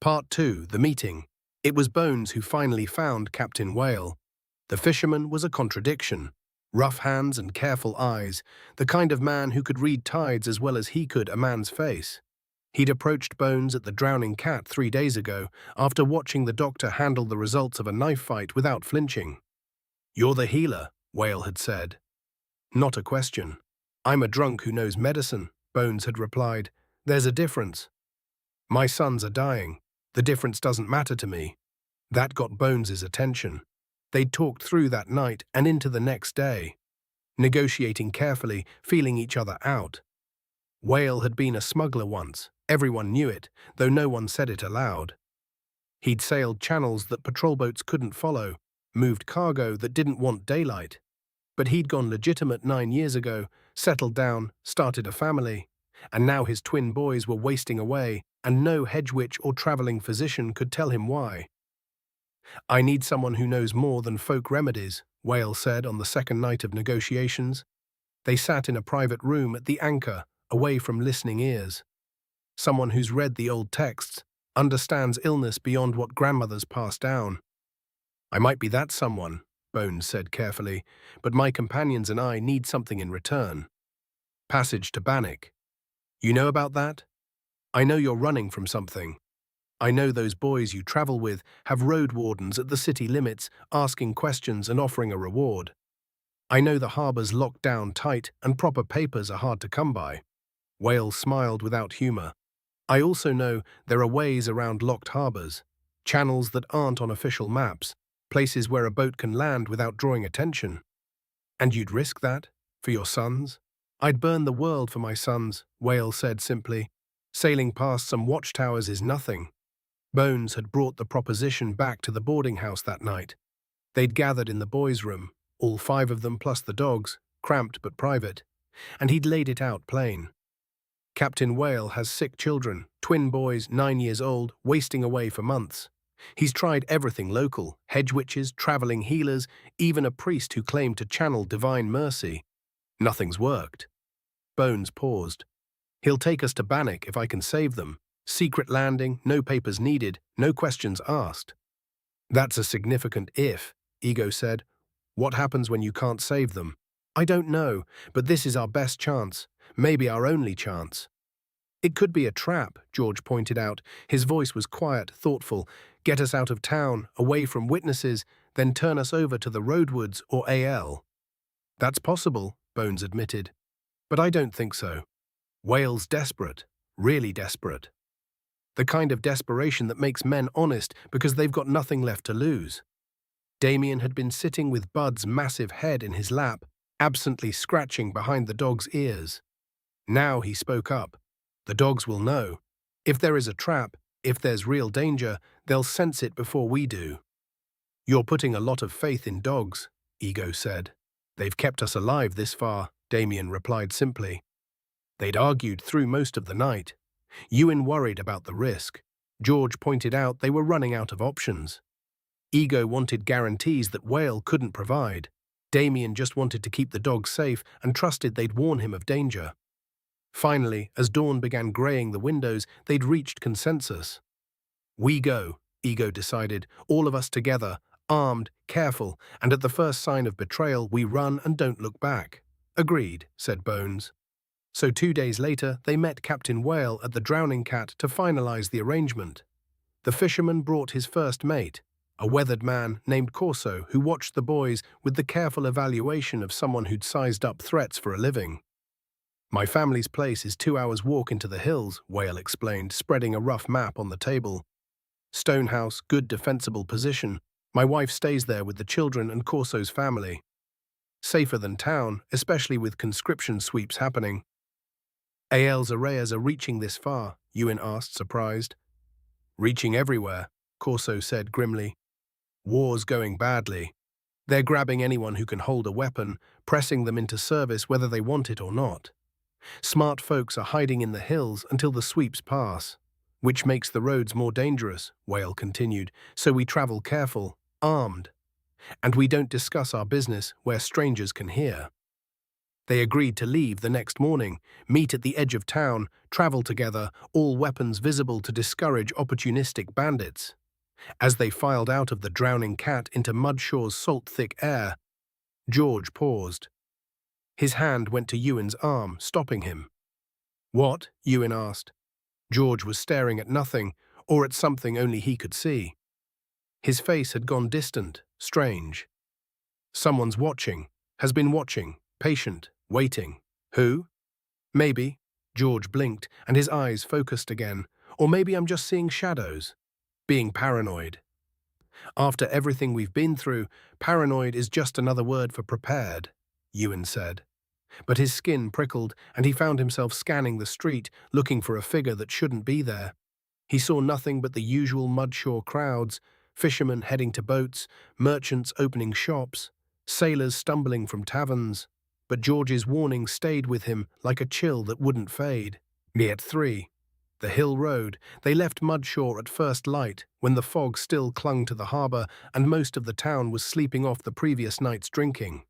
Part 2, The Meeting. It was Bones who finally found Captain Whale. The fisherman was a contradiction. Rough hands and careful eyes, the kind of man who could read tides as well as he could a man's face. He'd approached Bones at the Drowning Cat 3 days ago, after watching the doctor handle the results of a knife fight without flinching. "You're the healer," Whale had said. "Not a question. I'm a drunk who knows medicine," Bones had replied. "There's a difference. My sons are dying. The difference doesn't matter to me." That got Bones's attention. They'd talked through that night and into the next day, negotiating carefully, feeling each other out. Whale had been a smuggler once. Everyone knew it, though no one said it aloud. He'd sailed channels that patrol boats couldn't follow, moved cargo that didn't want daylight. But he'd gone legitimate 9 years ago, settled down, started a family, and now his twin boys were wasting away, and no hedge witch or travelling physician could tell him why. "I need someone who knows more than folk remedies," Whale said on the second night of negotiations. They sat in a private room at the Anchor, away from listening ears. "Someone who's read the old texts, understands illness beyond what grandmothers passed down." "I might be that someone," Bones said carefully, "but my companions and I need something in return. Passage to Banic. You know about that? I know you're running from something. I know those boys you travel with have road wardens at the city limits asking questions and offering a reward. I know the harbour's locked down tight and proper papers are hard to come by." Whale smiled without humour. "I also know there are ways around locked harbours, channels that aren't on official maps, places where a boat can land without drawing attention." "And you'd risk that? For your sons?" "I'd burn the world for my sons," Whale said simply. "Sailing past some watchtowers is nothing." Bones had brought the proposition back to the boarding house that night. They'd gathered in the boys' room, all 5 of them plus the dogs, cramped but private, and he'd laid it out plain. "Captain Whale has sick children, twin boys 9 years old, wasting away for months. He's tried everything local, hedge witches, travelling healers, even a priest who claimed to channel divine mercy. Nothing's worked." Bones paused. "He'll take us to Banic if I can save them. Secret landing, no papers needed, no questions asked." "That's a significant if," Ego said. "What happens when you can't save them?" "I don't know, but this is our best chance, maybe our only chance." "It could be a trap," George pointed out. His voice was quiet, thoughtful. "Get us out of town, away from witnesses, then turn us over to the Roadwoods or AL." "That's possible," Bones admitted. "But I don't think so. Whale's desperate, really desperate. The kind of desperation that makes men honest because they've got nothing left to lose." Damien had been sitting with Bud's massive head in his lap, absently scratching behind the dog's ears. Now he spoke up. "The dogs will know. If there is a trap, if there's real danger, they'll sense it before we do." "You're putting a lot of faith in dogs," Ego said. "They've kept us alive this far," Damien replied simply. They'd argued through most of the night. Ewan worried about the risk. George pointed out they were running out of options. Ego wanted guarantees that Whale couldn't provide. Damien just wanted to keep the dogs safe and trusted they'd warn him of danger. Finally, as dawn began greying the windows, they'd reached consensus. "We go," Ego decided, "all of us together, armed, careful, and at the first sign of betrayal, we run and don't look back." "Agreed," said Bones. So 2 days later, they met Captain Whale at the Drowning Cat to finalize the arrangement. The fisherman brought his first mate, a weathered man named Corso, who watched the boys with the careful evaluation of someone who'd sized up threats for a living. "My family's place is 2 hours' walk into the hills," Whale explained, spreading a rough map on the table. "Stone house, good defensible position. My wife stays there with the children and Corso's family. Safer than town, especially with conscription sweeps happening." "AL's arrears are reaching this far?" Ewan asked, surprised. "Reaching everywhere," Corso said grimly. "War's going badly. They're grabbing anyone who can hold a weapon, pressing them into service whether they want it or not. Smart folks are hiding in the hills until the sweeps pass, which makes the roads more dangerous," Whale continued, "so we travel careful, armed. And we don't discuss our business where strangers can hear." They agreed to leave the next morning, meet at the edge of town, travel together, all weapons visible to discourage opportunistic bandits. As they filed out of the drowning cat into Mudshore's salt-thick air, George paused. His hand went to Ewan's arm, stopping him. "What?" Ewan asked. George was staring at nothing, or at something only he could see. His face had gone distant, strange. "Someone's watching, has been watching, patient, waiting. Who?" "Maybe." George blinked, and his eyes focused again. "Or maybe I'm just seeing shadows. Being paranoid." "After everything we've been through, paranoid is just another word for prepared," Ewan said. But his skin prickled, and he found himself scanning the street, looking for a figure that shouldn't be there. He saw nothing but the usual Mudshore crowds, fishermen heading to boats, merchants opening shops, sailors stumbling from taverns. But George's warning stayed with him like a chill that wouldn't fade. At 3. The hill road, they left Mudshore at first light, when the fog still clung to the harbour and most of the town was sleeping off the previous night's drinking.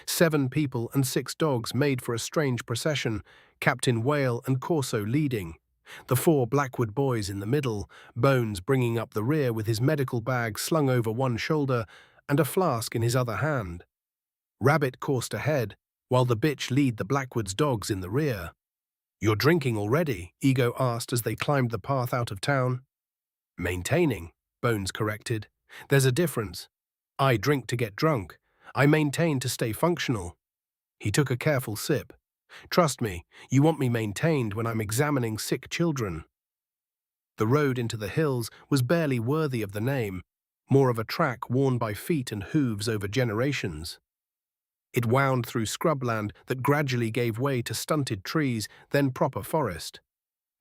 7 people and 6 dogs made for a strange procession, Captain Whale and Corso leading. The 4 Blackwood boys in the middle, Bones bringing up the rear with his medical bag slung over one shoulder and a flask in his other hand. Rabbit coursed ahead, while the bitch lead the Blackwood's dogs in the rear. "You're drinking already?" Ego asked as they climbed the path out of town. "Maintaining," Bones corrected. "There's a difference. I drink to get drunk. I maintain to stay functional." He took a careful sip. "Trust me, you want me maintained when I'm examining sick children." The road into the hills was barely worthy of the name, more of a track worn by feet and hooves over generations. It wound through scrubland that gradually gave way to stunted trees, then proper forest.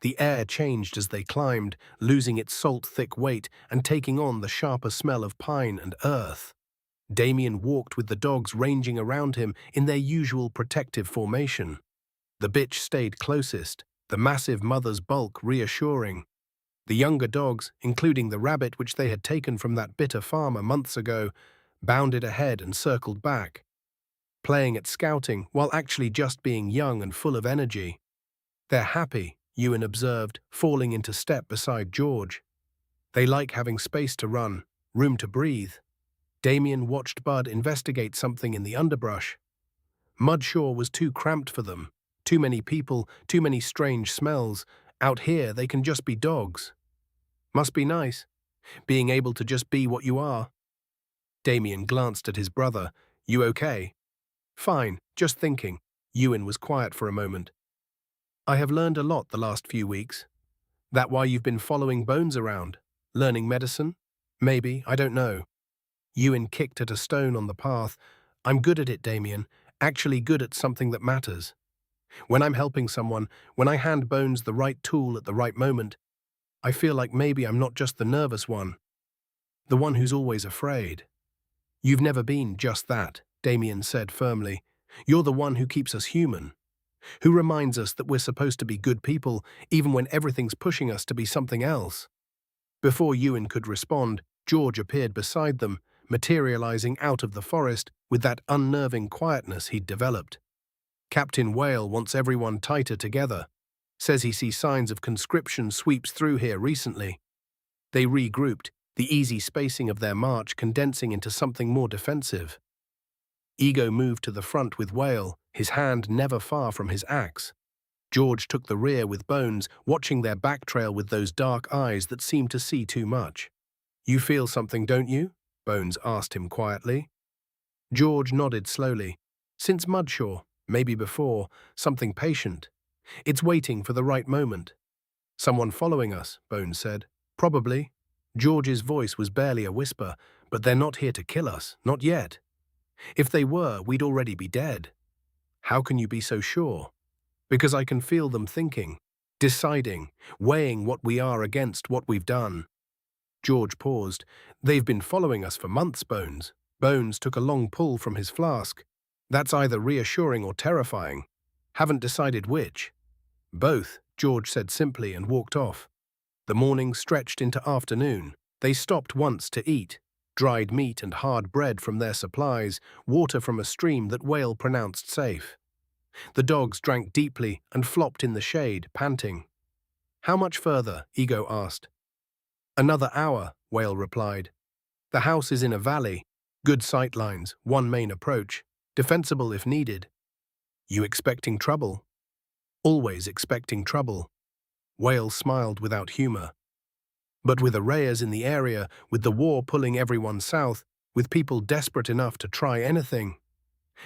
The air changed as they climbed, losing its salt-thick weight and taking on the sharper smell of pine and earth. Damien walked with the dogs ranging around him in their usual protective formation. The bitch stayed closest, the massive mother's bulk reassuring. The younger dogs, including the rabbit which they had taken from that bitter farmer months ago, bounded ahead and circled back, playing at scouting while actually just being young and full of energy. "They're happy," Ewan observed, falling into step beside George. "They like having space to run, room to breathe." Damien watched Bud investigate something in the underbrush. Mudshore was too cramped for them. Too many people, too many strange smells. Out here, they can just be dogs. "Must be nice, being able to just be what you are." Damien glanced at his brother. "You okay?" "Fine, just thinking." Ewan was quiet for a moment. "I have learned a lot the last few weeks." "That why you've been following Bones around? Learning medicine?" "Maybe, I don't know." Ewan kicked at a stone on the path. "I'm good at it, Damien. Actually good at something that matters. When I'm helping someone, when I hand Bones the right tool at the right moment, I feel like maybe I'm not just the nervous one, the one who's always afraid." "You've never been just that," Damien said firmly. "You're the one who keeps us human, who reminds us that we're supposed to be good people even when everything's pushing us to be something else." Before Ewan could respond, George appeared beside them, materializing out of the forest with that unnerving quietness he'd developed. "Captain Whale wants everyone tighter together. Says he sees signs of conscription sweeps through here recently." They regrouped, the easy spacing of their march condensing into something more defensive. Ego moved to the front with Whale, his hand never far from his axe. George took the rear with Bones, watching their back trail with those dark eyes that seemed to see too much. "You feel something, don't you?" Bones asked him quietly. George nodded slowly. "Since Mudshore, maybe before, something patient. It's waiting for the right moment." "Someone following us," Bones said. "Probably." George's voice was barely a whisper. "But they're not here to kill us, not yet. If they were, we'd already be dead." "How can you be so sure?" "Because I can feel them thinking, deciding, weighing what we are against what we've done." George paused. "They've been following us for months, Bones." Bones took a long pull from his flask. "That's either reassuring or terrifying. Haven't decided which." "Both," George said simply and walked off. The morning stretched into afternoon. They stopped once to eat. Dried meat and hard bread from their supplies, water from a stream that Whale pronounced safe. The dogs drank deeply and flopped in the shade, panting. "How much further?" Ego asked. "Another hour," Whale replied. "The house is in a valley. Good sight lines, one main approach. Defensible if needed." "You expecting trouble?" "Always expecting trouble." Whale smiled without humor. "But with arrears in the area, with the war pulling everyone south, with people desperate enough to try anything,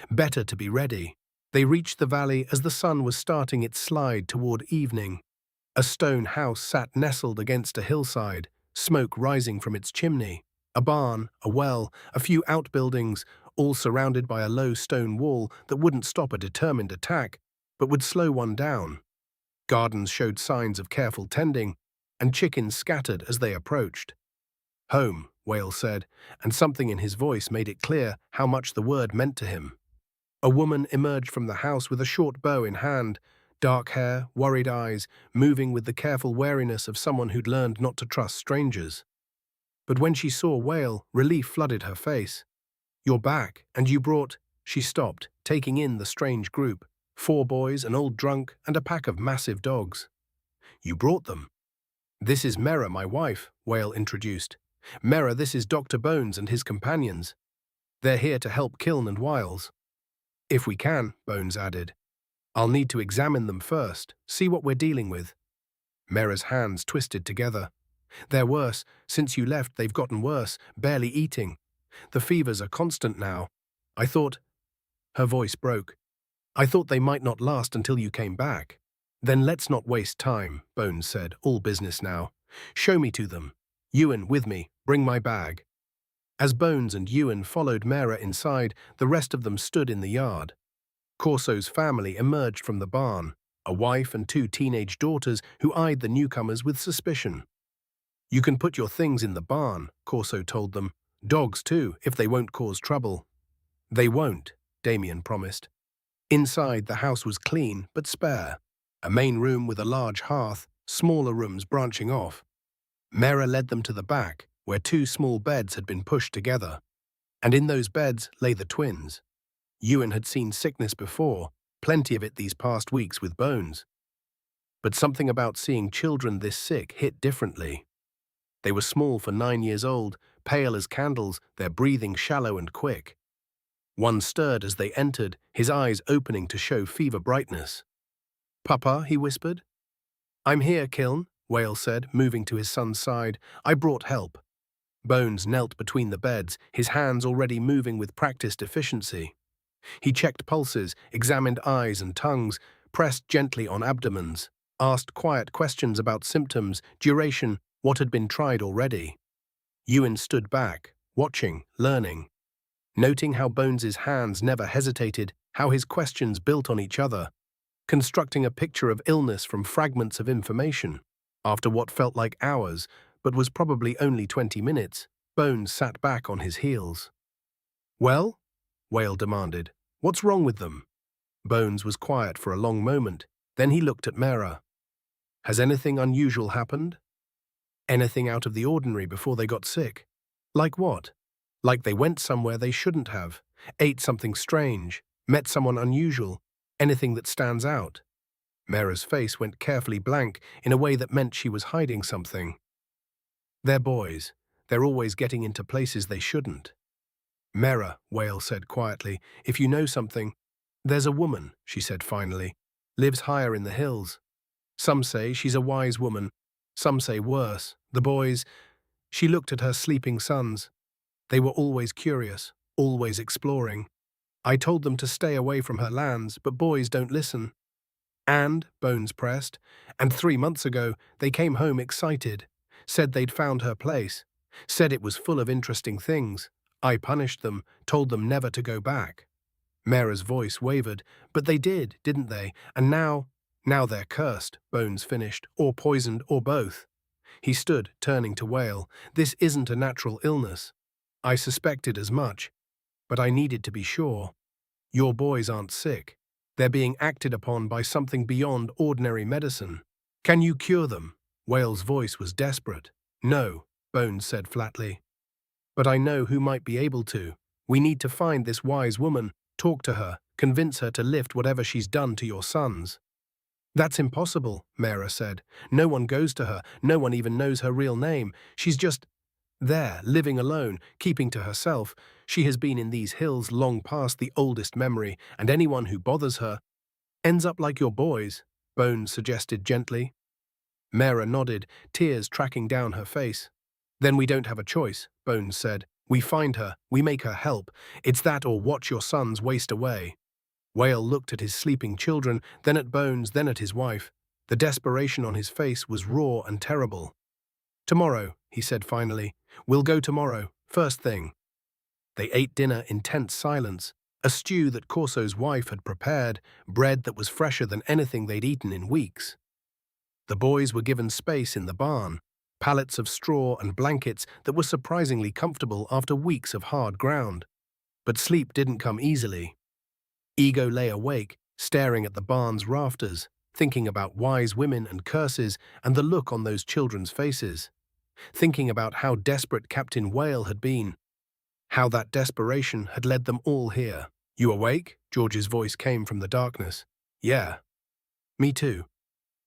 better to be ready." They reached the valley as the sun was starting its slide toward evening. A stone house sat nestled against a hillside, smoke rising from its chimney. A barn, a well, a few outbuildings, all surrounded by a low stone wall that wouldn't stop a determined attack, but would slow one down. Gardens showed signs of careful tending, and chickens scattered as they approached. "Home," Whale said, and something in his voice made it clear how much the word meant to him. A woman emerged from the house with a short bow in hand, dark hair, worried eyes, moving with the careful wariness of someone who'd learned not to trust strangers. But when she saw Whale, relief flooded her face. "You're back, and you brought—" She stopped, taking in the strange group. 4 boys, an old drunk, and a pack of massive dogs. "You brought them?" "This is Mera, my wife," Whale introduced. "Mera, this is Dr. Bones and his companions. They're here to help Kiln and Wiles." "If we can," Bones added. "I'll need to examine them first, see what we're dealing with." Mera's hands twisted together. "They're worse. Since you left, they've gotten worse, barely eating. The fevers are constant now. I thought—" Her voice broke. "I thought they might not last until you came back." "Then let's not waste time," Bones said, all business now. "Show me to them. Ewan, with me. Bring my bag." As Bones and Ewan followed Mera inside, the rest of them stood in the yard. Corso's family emerged from the barn, a wife and 2 teenage daughters who eyed the newcomers with suspicion. "You can put your things in the barn," Corso told them. "Dogs, too, if they won't cause trouble." "They won't," Damien promised. Inside, the house was clean but spare. A main room with a large hearth, smaller rooms branching off. Mera led them to the back, where 2 small beds had been pushed together. And in those beds lay the twins. Ewan had seen sickness before, plenty of it these past weeks with Bones. But something about seeing children this sick hit differently. They were small for 9 years old, pale as candles, their breathing shallow and quick. One stirred as they entered, his eyes opening to show fever brightness. "Papa," he whispered. "I'm here, Kiln," Whale said, moving to his son's side. "I brought help." Bones knelt between the beds, his hands already moving with practiced efficiency. He checked pulses, examined eyes and tongues, pressed gently on abdomens, asked quiet questions about symptoms, duration, what had been tried already. Ewan stood back, watching, learning, noting how Bones's hands never hesitated, how his questions built on each other, constructing a picture of illness from fragments of information. After what felt like hours, but was probably only 20 minutes, Bones sat back on his heels. "Well?" Whale demanded. "What's wrong with them?" Bones was quiet for a long moment. Then he looked at Mera. "Has anything unusual happened? Anything out of the ordinary before they got sick? Like what? Like they went somewhere they shouldn't have, ate something strange, met someone unusual, anything that stands out?" Mera's face went carefully blank in a way that meant she was hiding something. "They're boys. They're always getting into places they shouldn't." "Mera," Whale said quietly, "if you know something—" "There's a woman," she said finally, "lives higher in the hills. Some say she's a wise woman. Some say worse. The boys—" She looked at her sleeping sons. "They were always curious, always exploring. I told them to stay away from her lands, but boys don't listen." "And," Bones pressed, "and 3 months ago, they came home excited, said they'd found her place, said it was full of interesting things. I punished them, told them never to go back." Mera's voice wavered. "But they did, didn't they? And now they're cursed," Bones finished, "or poisoned, or both." He stood, turning to Whale. "This isn't a natural illness. I suspected as much, but I needed to be sure. Your boys aren't sick. They're being acted upon by something beyond ordinary medicine. Can you cure them?" Whale's voice was desperate. "No," Bones said flatly. "But I know who might be able to. We need to find this wise woman, talk to her, Convince her to lift whatever she's done to your sons." "That's impossible," Mera said. "No one goes to her, no one even knows her real name. She's just there, living alone, keeping to herself. She has been in these hills long past the oldest memory, and anyone who bothers her ends up like your boys," Bones suggested gently. Mera nodded, tears tracking down her face. "Then we don't have a choice," Bones said. "We find her, we make her help. It's that or watch your sons waste away." Whale looked at his sleeping children, then at Bones, then at his wife. The desperation on his face was raw and terrible. "Tomorrow," he said finally. "We'll go tomorrow, first thing." They ate dinner in tense silence, a stew that Corso's wife had prepared, bread that was fresher than anything they'd eaten in weeks. The boys were given space in the barn, pallets of straw and blankets that were surprisingly comfortable after weeks of hard ground. But sleep didn't come easily. Ego lay awake, staring at the barn's rafters, thinking about wise women and curses and the look on those children's faces. Thinking about how desperate Captain Whale had been, how that desperation had led them all here. "You awake?" George's voice came from the darkness. "Yeah." "Me too."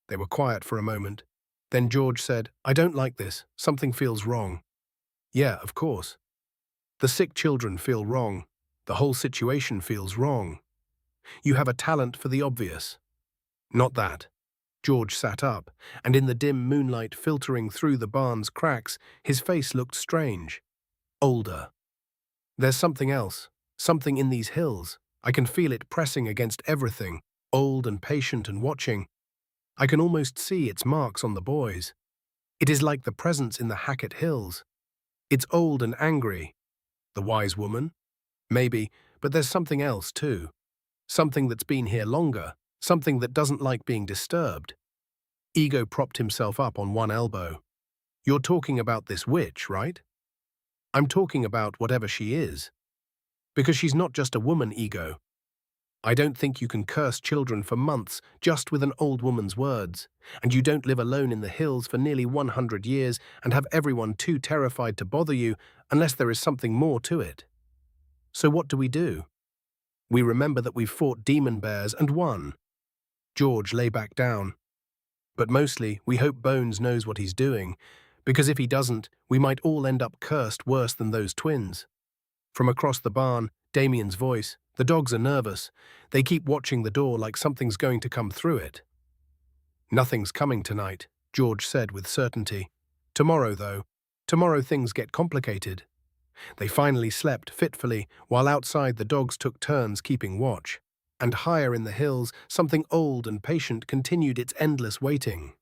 They were quiet for a moment. Then George said, "I don't like this. Something feels wrong." "Yeah, of course. The sick children feel wrong. The whole situation feels wrong. You have a talent for the obvious." "Not that." George sat up, and in the dim moonlight filtering through the barn's cracks, his face looked strange. Older. "There's something else. Something in these hills. I can feel it pressing against everything, old and patient and watching. I can almost see its marks on the boys. It is like the presence in the Hackett Hills. It's old and angry. The wise woman? Maybe, but there's something else too. Something that's been here longer, something that doesn't like being disturbed." Ego propped himself up on one elbow. "You're talking about this witch, right?" "I'm talking about whatever she is. Because she's not just a woman, Ego. I don't think you can curse children for months just with an old woman's words, and you don't live alone in the hills for nearly 100 years and have everyone too terrified to bother you unless there is something more to it. So what do? We remember that we've fought demon bears and won." George lay back down. "But mostly, we hope Bones knows what he's doing, because if he doesn't, we might all end up cursed worse than those twins." From across the barn, Damien's voice, "The dogs are nervous. They keep watching the door like something's going to come through it." "Nothing's coming tonight," George said with certainty. "Tomorrow, though. Tomorrow things get complicated." They finally slept fitfully, while outside the dogs took turns keeping watch. And higher in the hills, something old and patient continued its endless waiting.